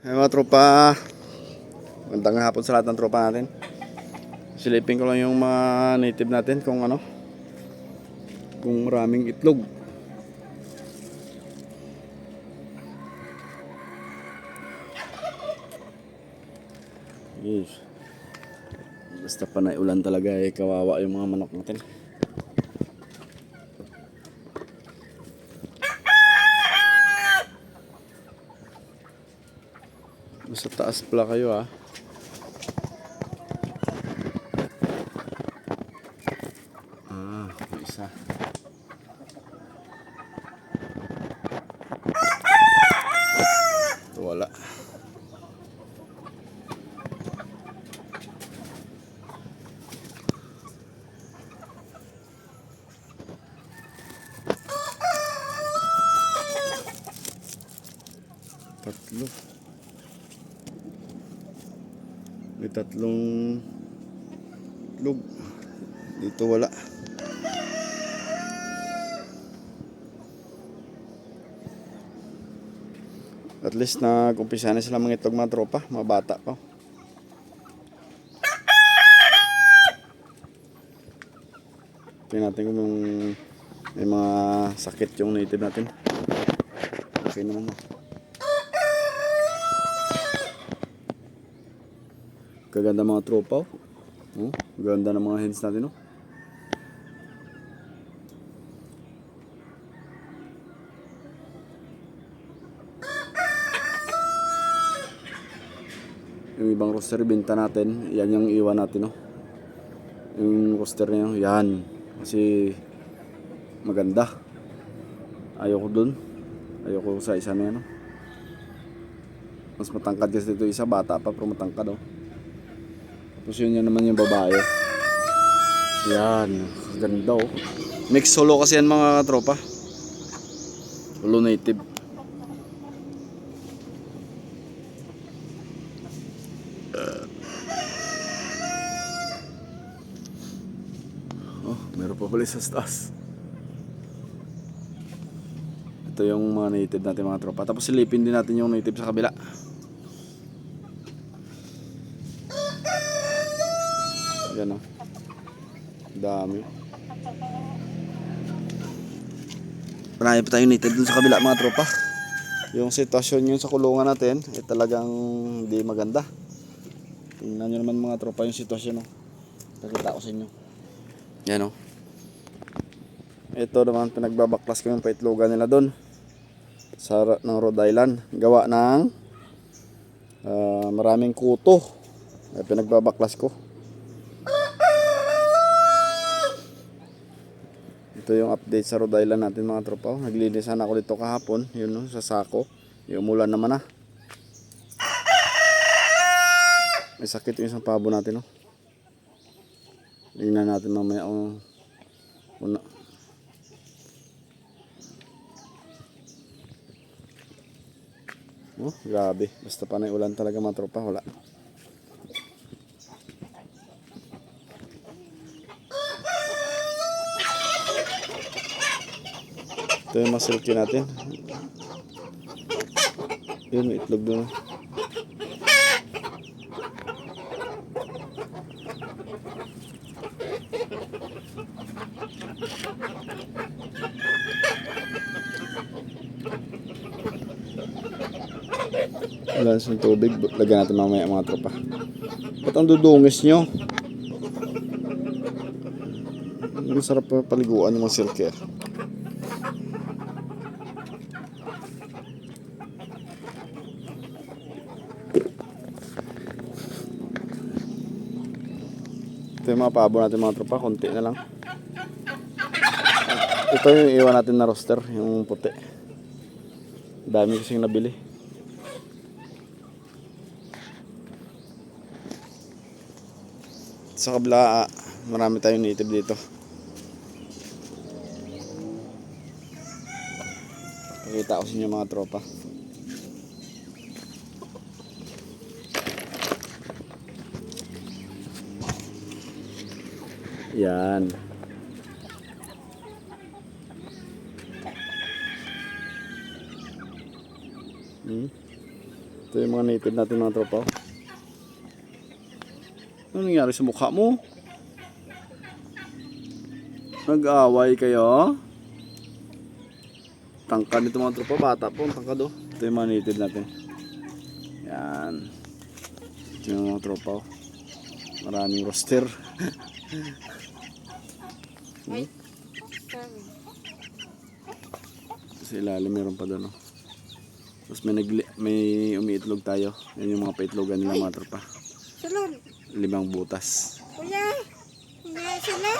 Ay mga tropa, magandang hapon sa lahat ng tropa natin. Silipin ko lang yung mga native natin kung ano, kung maraming itlog. Yes. Basta panay ulan talaga kawawa yung mga manok natin. Sa taas pala kayo ah. May isa. Wala. Tatlo. May tatlong itlog. Dito wala. At least nag-umpisa na sila mga itlog mga tropa, mga bata pa. Tingnan natin kung may mga sakit yung native natin. Okay naman no. Kaganda mga tropa oh. Ganda ng mga hens natin oh. Yung ibang rooster binta natin, yan yung iwan natin oh. Yung rooster niya, yan. Kasi maganda. Ayoko dun. Ayoko sa isa na yan oh. Mas matangkad kasi dito isa, bata pa pero matangkad oh. Tapos yun naman yung babae. Yan, ganda oh. Mix solo kasi yan mga tropa. Solo native. Oh, meron pa pala sa taas. Ito yung mga native natin mga tropa. Tapos silipin din natin yung native sa kabila. Yan o. Dami. Marami pa tayong native dun sa kabila mga tropa. Yung sitwasyon yun sa kulungan natin talagang hindi maganda. Tingnan nyo naman mga tropa yung sitwasyon o. Nakita ko sa inyo. Yan o. Ito naman pinagbabaklas ko yung paitlogan nila doon sa ng Rhode Island. Gawa ng maraming kuto. Pinagbabaklas ko. Ito yung update sa Rhode Island natin mga tropa. Naglilisan ako dito kahapon. Yun no, sa sako. Yung umulan naman ah. May sakit yung isang pabo natin no. Tingnan natin mamaya una. Oh, grabe. Basta panay ulan talaga mga tropa. Wala. Ito yung mga silky natin. Yun, may itlog doon. Wala sa tubig. Lagyan natin mamaya mga tropa. Ba't ang dudungis nyo? Masarap pa paliguan yung mga silky. Ito yung mga pabo natin mga tropa. Konti na lang. Ito yung iwan natin na roster. Yung puti. Dami kasing nabili. Sa kabila marami tayong native dito. Pakita ko sa inyo mga tropa. Yan. Ito yung mga native natin mga tropa. Oh. Ano nangyari sa mukha mo? Nag-away kayo? Tangkad nito mga tropa. Bata po, tangkad oh. Ito yung mga native natin. Yan. Ito yung mga tropa oh. Maraming roster. Ay, sorry. Sa ilalim meron pa doon oh. Tapos may umiitlog tayo. Yan yung mga paitlogan nila mga tropa. Sulod. 5 butas. Kuya, hindi sila.